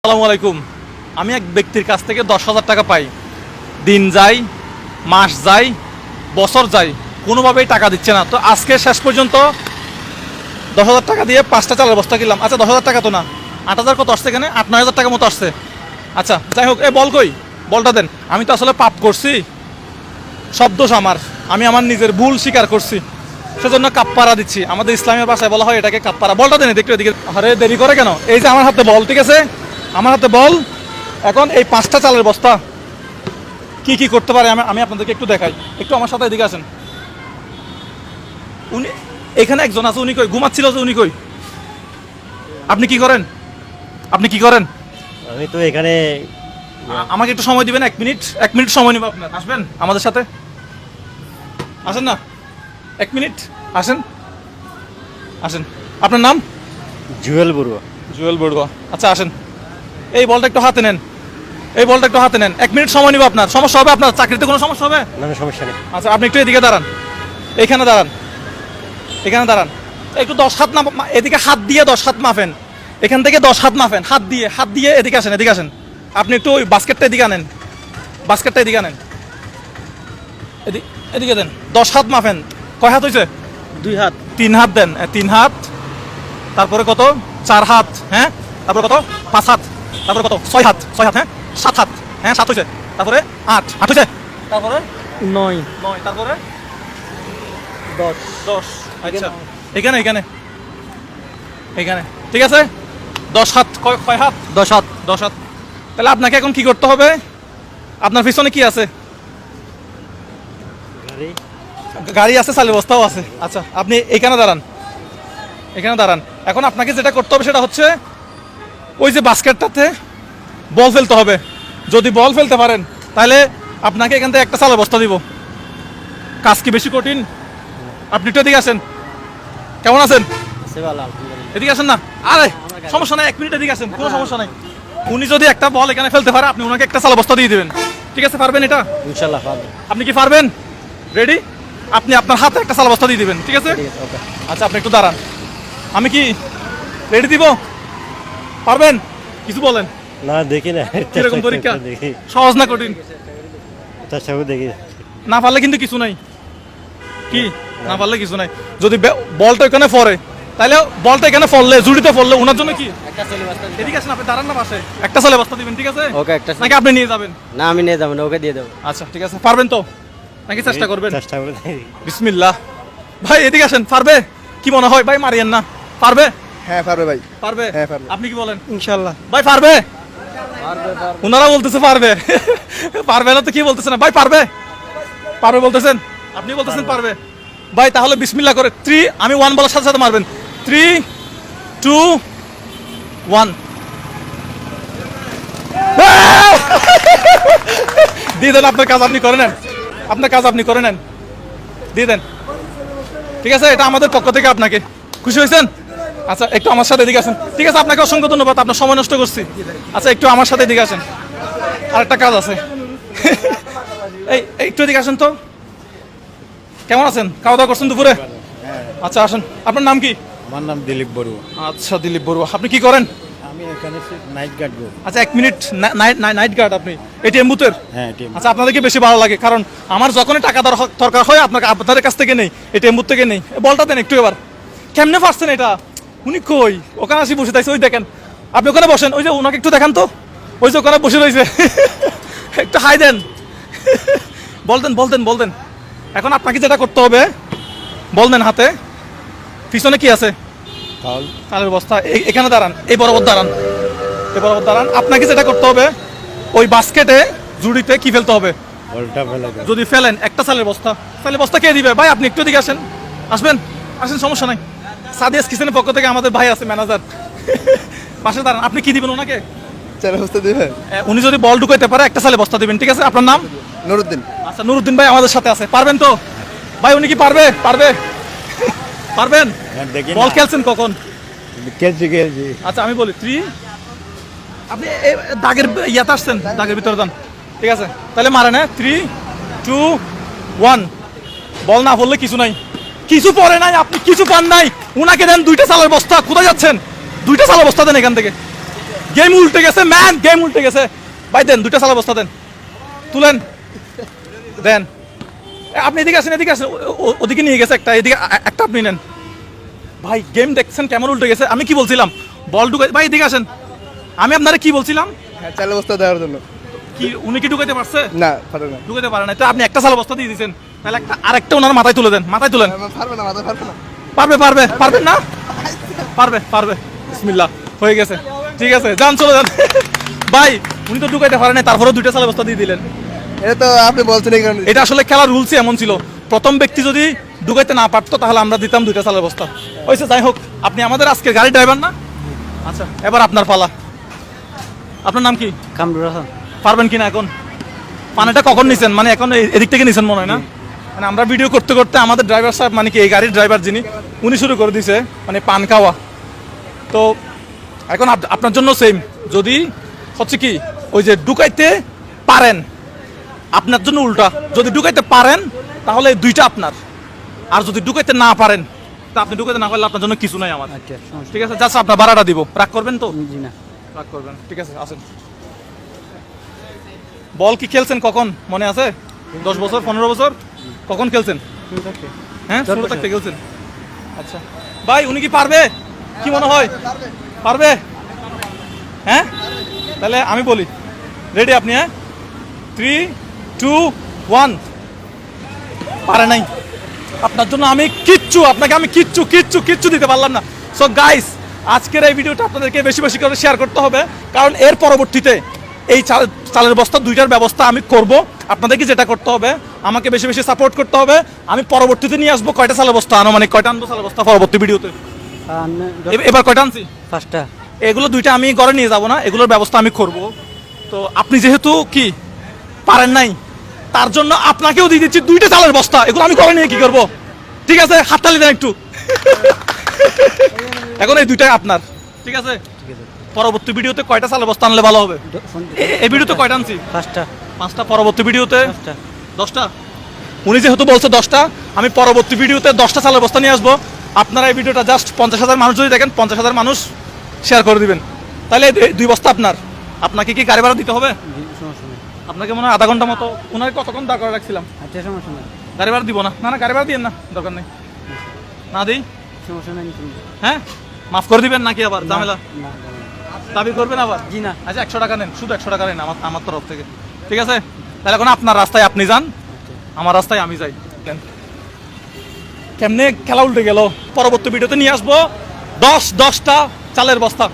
আসসালামু আলাইকুম। আমি এক ব্যক্তির কাছ থেকে 10,000 টাকা পাই। দিন যায়, মাস যায়, বছর যায়, কোনোভাবেই টাকা দিচ্ছে না। তো আজকে শেষ পর্যন্ত 10,000 টাকা দিয়ে 5টা চালের বস্তা কিনলাম। আচ্ছা 10,000 টাকা তো না, 8,000 কত আসছে এখানে? 8-9,000 টাকা মতো আসছে। আচ্ছা যাই হোক, বল কই, বলটা দেন। আমি তো আসলে পাপ করছি, সব দোষ আমার। আমি আমার নিজের ভুল স্বীকার করছি, সেজন্য কাপ্পারা দিচ্ছি। আমাদের ইসলামের ভাষায় বলা হয় এটাকে কাপ্পারা। বলটা দেন দেখতে এদিকে। আরে দেরি করে কেন? এই যে আমার হাতে বল, ঠিক আছে, আমার হাতে বল। এখন এই 5টা চালের বস্তা কি কি করতে পারে আমি আপনাদেরকে একটু দেখাই। একটু আমার সাথে এদিকে আসেন। উনি এখানে একজন আছে, উনি কই? ঘুমাচ্ছিল যে, উনি কই? আপনি কি করেন? আপনি কি করেন? আমি তো এখানে আমাকে একটু সময় দিবেন, 1 মিনিট সময় নিব আপনার। আসবেন আমাদের সাথে, আসেন না, 1 মিনিট আসেন, আসেন। আপনার নাম? জুয়েল বড়ুয়া। জুয়েল বড়ুয়া। আচ্ছা আসেন, এই বলটা একটু হাতে নেন, এই বলটা একটু হাতে নেন। 1 মিনিট সময় নিব আপনার। সমস্যা হবে আপনার? চাকরিতে কোনো সমস্যা হবে? না না, সমস্যা নেই। আচ্ছা আপনি একটু এদিকে দাঁড়ান, এইখানে দাঁড়ান, এখানে দাঁড়ান। একটু 10 হাত না, এদিকে হাত দিয়ে 10 হাত মাপেন। এখান থেকে 10 হাত মাপেন, হাত দিয়ে এদিকে আসেন, এদিকে আসেন। আপনি একটু ওই বাস্কেটটা এদিকে আনেন, বাস্কেটটা এদিকে আনেন, এদিকে দেন। 10 হাত মাপেন। কয় হাত হয়েছে? 2 হাত। 3 হাত দেন। 3 হাত, তারপরে কত? 4 হাত, হ্যাঁ, তারপরে কত? 5 হাত, তারপরে কত? 6 হাত, 6 হাত, হ্যাঁ, 7 হাত, হ্যাঁ, 7 হয়েছে, তারপরে 8 হয়েছে, তারপরে 9 9, তারপরে 10 10। আচ্ছা এখানে এখানে এখানে, ঠিক আছে। 10 হাত। কয় হাত? 10 হাত। 10 হাত। তাহলে আপনাকে এখন কি করতে হবে? আপনার পিছনে কি আছে? গাড়ি আছে, চালের বস্তাও আছে। আচ্ছা আপনি এখানে দাঁড়ান, এখানে দাঁড়ান। এখন আপনাকে যেটা করতে হবে সেটা হচ্ছে ওই যে বাস্কেটটাতে বল ফেলতে হবে। যদি বল ফেলতে পারেন তাহলে আপনাকে এখান থেকে একটা চালের বস্তা দিব। কাজ কি বেশি কঠিন? আপনি একটু এদিকে আসেন। কেমন আছেন? এদিকে আসেন না। আরে সমস্যা নাই, 1 মিনিট এদিকে আসেন, কোনো সমস্যা নাই। উনি যদি একটা বল এখানে ফেলতে পারে, আপনি ওনাকে একটা চালের বস্তা দিয়ে দিবেন। ঠিক আছে, পারবেন এটা? ইনশাআল্লাহ পারবো। আপনি কি পারবেন? রেডি? আপনি আপনার হাতে একটা চালের বস্তা দিয়ে দিবেন, ঠিক আছে? ওকে। আচ্ছা আপনি একটু দাঁড়ান। আমি কি রেডি দিব? পারবেন? কিছু বলেন। না দেখি না, কিরকম পরীক্ষা? দেখি, সহজ না কঠিন? চেষ্টা করে দেখি। না পারলে কিন্তু কিছু নাই। কি না পারলে কিছু নাই। যদি বলটা এখানে পড়ে, তাহলে বলটা এখানে পড়লে, জুড়িতে পড়লে ওনার জন্য কি? এদিকে আসেন, আপনি দাঁড়ান না পাশে। একটা চালের বস্তা দিবেন, ঠিক আছে? ওকে, একটা নাকি আপনি নিয়ে যাবেন? না, আমি নিয়ে যাবো না, ওকে দিয়ে দেবো। আচ্ছা ঠিক আছে, পারবেন তো নাকি চেষ্টা করবেন? চেষ্টা করে দেখি। বিসমিল্লাহ। ভাই এদিকে আসেন, পারবে? কি মনে হয় ভাই, মারিয়েন না, পারবে? হ্যাঁ পারবে ভাই। পারবে? হ্যাঁ, পারবে। আপনি কি বলেন? ইনশাআল্লাহ ভাই পারবে? ওনারা বলতেছে পারবে। পারবে না তো কি বলতেছে না ভাই? পারবে, পারবে বলতেছেন, আপনি বলতেছেন পারবে। ভাই তাহলে বিসমিল্লাহ করে 3, আমি 1 বলার সাথে সাথে মারবেন। 3, 2, 1। দিয়ে দেন। আপনার কাজ আপনি করে নেন, আপনার কাজ আপনি করে নেন, দিয়ে দেন। ঠিক আছে, এটা আমাদের পক্ষ থেকে আপনাকে। খুশি হয়েছেন? আচ্ছা একটু আমার সাথে এদিকে আসেন। ঠিক আছে, আপনাকে অসংখ্য ধন্যবাদ, আপনার সময় নষ্ট করছি। আচ্ছা একটু আমার সাথে এদিকে আসেন, আরেকটা কাজ আছে। এই একটু এদিকে আসেন তো। কেমন আছেন? খাওয়া দাওয়া করছেন দুপুরে? আচ্ছা আসেন। আপনার নাম কি? আমার নাম দিলীপ বড়ুয়া। আচ্ছা দিলীপ বড়ুয়া। আপনি কি করেন? আমি এখানে নাইট গার্ড করি। আচ্ছা 1 মিনিট। নাইট গার্ড আপনি এটিএম বুথের? হ্যাঁ এটিএম। আচ্ছা আপনাদেরকে বেশি ভালো লাগে, কারণ আমার যখনই টাকা দরকার হয় আপনাদের কাছ থেকে নেই, এটিএম বুথ থেকে নেই। বলটা দেন একটু এবার। কেমনে পারছেন এটা? উনি কই? ওখানে আসি বসে থাকছে, ওই দেখেন। আপনি ওখানে বসেন, ওই যে ওনাকে একটু দেখান তো, ওই যে ওখানে বসে রয়েছে। একটু হাই দেন। বলতেন। এখন আপনাকে যেটা করতে হবে, বলবেন হাতে পিছনে কি আছে? চালের বস্তা। এখানে দাঁড়ান, এই বরাবর দাঁড়ান, এই বরাবর দাঁড়ান। আপনাকে যেটা করতে হবে, ওই বাস্কেটে জুড়িতে কি ফেলতে হবে? বলটা ফেলে দাও। যদি ফেলেন একটা চালের বস্তা, চালের বস্তা কে দিবে? ভাই আপনি একটু দিকে আসেন, আসবেন, আসেন, সমস্যা নাই। সাদিয়াস কিচেনের পক্ষ থেকে আমাদের ভাই আছে, ম্যানেজার, পাশে দাঁড়ান। আপনি কি দিবেন ওনাকে? চালের বস্তা দিবেন? উনি যদি বল ঢুকাইতে পারে একটা চালের বস্তা দিবেন, ঠিক আছে? আপনার নাম? নুরুদ্দিন। আচ্ছা নুরুদ্দিন ভাই আমাদের সাথে আছে, পারবেন তো? ভাই উনি কি পারবে? পারবেন? দেখি বল খেলছেন কখন? খেলছি। আচ্ছা আমি বলি 3, আপনি দাগের ইয়াতে আসছেন, দাগের ভিতরে যান, ঠিক আছে? তাহলে মারেন, হ্যাঁ? 3, 2, 1। বল না পড়লে কিছু নাই, কিছু পড়ে নাই, আপনি কিছু পান নাই। উনাকে দেন 2টা চালের বস্তা। কোথায় যাচ্ছেন? 2টা চালের বস্তা দেন এখান থেকে। গেম উল্টে গেছে ম্যান, গেম উল্টে গেছে। ভাই দেন, দুইটা চালের বস্তা দেন, তুলেন, দেন। আপনি এদিকে আসেন, এদিকে আসেন, ওদিকে নিয়ে গেছে একটা, এদিকে একটা আপনি নেন। ভাই গেম দেখছেন কেমন উল্টে গেছে? আমি কি বলছিলাম বল ঢুকাই, ভাই এদিকে আসেন, আমি আপনারা কি বলছিলাম? হ্যাঁ, চালের বস্তা দেওয়ার জন্য। কি উনি কি ঢুকাইতে পারছে? না, পারে না। ঢুকাইতে পারে না, তো আপনি একটা চালের বস্তা দিয়ে দিয়েছেন, তাহলে আরেকটা ওনার মাথায় তুলে দেন, মাথায় তুলেন। পারবে না, মাথায় পারবে না। পারবেন না? পারবে। বিসমিল্লাহ, হয়ে গেছে, ঠিক আছে, যান, চলে যান। ভাই উনি তো ঢুকাইতে পারে না, তারপরেও দুইটা চালের বস্তা দিয়ে দিলেন। এটা তো আপনি বলছেন এই কারণে। এটা আসলে খেলার রুলসই এমন ছিল, প্রথম ব্যক্তি যদি ঢুকাইতে না পারতো তাহলে আমরা দিতাম দুইটা চালের বস্তা। হয়েছে, যাই হোক, আপনি আমাদের আজকে গাড়ি ড্রাইভার না? আচ্ছা, এবার আপনার পালা। আপনার নাম কি? কামরুল হাসান। পারবেন কিনা এখন? পানিটা কখন নিছেন? মানে এখন এদিক থেকে নিছেন মনে হয় না? মানে আমরা ভিডিও করতে করতে আমাদের ড্রাইভার সাহেব, মানে কি এই গাড়ির ড্রাইভার যিনি, উনি শুরু করে দিছে মানে পান খাওয়া। তো এখন আপনার জন্য সেম, যদি হচ্ছে কি ওই যে ঢুকাইতে পারেন, আপনার জন্য উল্টা, যদি ঢুকাইতে পারেন তাহলে এই দুইটা আপনার, আর যদি ঢুকাইতে না পারেন তা আপনি ঢুকাইতে না পারলে আপনার জন্য কিছু নাই আমার। আচ্ছা, সমস্যা ঠিক আছে, জাস্ট আপনার ভাড়াটা দিব, রাগ করবেন তো? নেই। জি না। রাগ করবেন, ঠিক আছে, আসেন। বল কি খেলছেন কখন মনে আছে? 10 বছর 15 বছর কখন খেলছেন? হ্যাঁ, ছোট থাকতে খেলছেন। আচ্ছা ভাই, উনি কি পারবে? কি মনে হয় পারবে? হ্যাঁ, তাহলে আমি বলি, রেডি আপনি? হ্যাঁ, 3, 2, 1। পারে নাই, আপনার জন্য আমি আপনাকে আমি কিচ্ছু দিতে পারলাম না। সো গাইস, আজকের এই ভিডিওটা আপনাদেরকে বেশি বেশি করে শেয়ার করতে হবে, কারণ এর পরবর্তীতে এই চালের বস্তা দুইটার ব্যবস্থা আমি করব। আপনাদেরকে যেটা করতে হবে, আমাকে বেশি বেশি সাপোর্ট করতে হবে। আমি পরবর্তীতে নিয়ে আসবো কয়টা চালের বস্তা আনুমানিক কয়টা আনবো চালের বস্তা পরবর্তী ভিডিওতে। এবার কয়টা আনছি? 5টা। এগুলো দুইটা আমি ঘরে নিয়ে যাব না, এগুলোর ব্যবস্থা আমি করব। তো আপনি যেহেতু কি পারেন নাই, তার জন্য আপনাকেও দিয়ে দিচ্ছি দুইটা চালের বস্তা। এগুলো আমি ঘরে নিয়ে কি করব? ঠিক আছে, হাততালি দেন একটু। এখন এই দুইটাই আপনার, ঠিক আছে? পরবর্তী ভিডিওতে কয়টা চালের বস্তা আনলে ভালো হবে? এই ভিডিওতে কয়টা আনছি? 5টা। পরবর্তী ভিডিওতে 10টা। উনি যেহেতু বলছে 10টা, আমি পরবর্তী ভিডিওতে 10টা চালের বস্তা নিয়ে আসবো। আপনারা এই ভিডিওটা জাস্ট 50,000 মানুষ যদি দেখেন, 50,000 মানুষ শেয়ার করে দিবেন, তাহলে দুই বস্তা আপনার। আপনাকে কি গাড়ি ভাড়া দিতে হবে? সমস্যা নেই। আপনাকে মনে হয় আধা ঘন্টা মতো, ওনাকে কতক্ষণ দাঁড় করে রাখছিলাম? আচ্ছা, সমস্যা নেই। গাড়ি ভাড়া দিব না? না, গাড়ি ভাড়া দিয়েন না, দরকার নেই। না দিই? সমস্যা নেই। হ্যাঁ, মাফ করে দিবেন নাকি আবার ঝামেলা না, দাবি করবেন আবার? জি না। আচ্ছা, 100 টাকা নেন, শুধু 100 টাকা নেন আমার তরফ থেকে, ঠিক আছে? তাহলে এখন আপনার রাস্তায় আপনি যান, আমার রাস্তায় আমি যাই। কেমনে খেলা উল্টে গেল? পরবর্তী ভিডিওতে নিয়ে আসবো 10টা চালের বস্তা।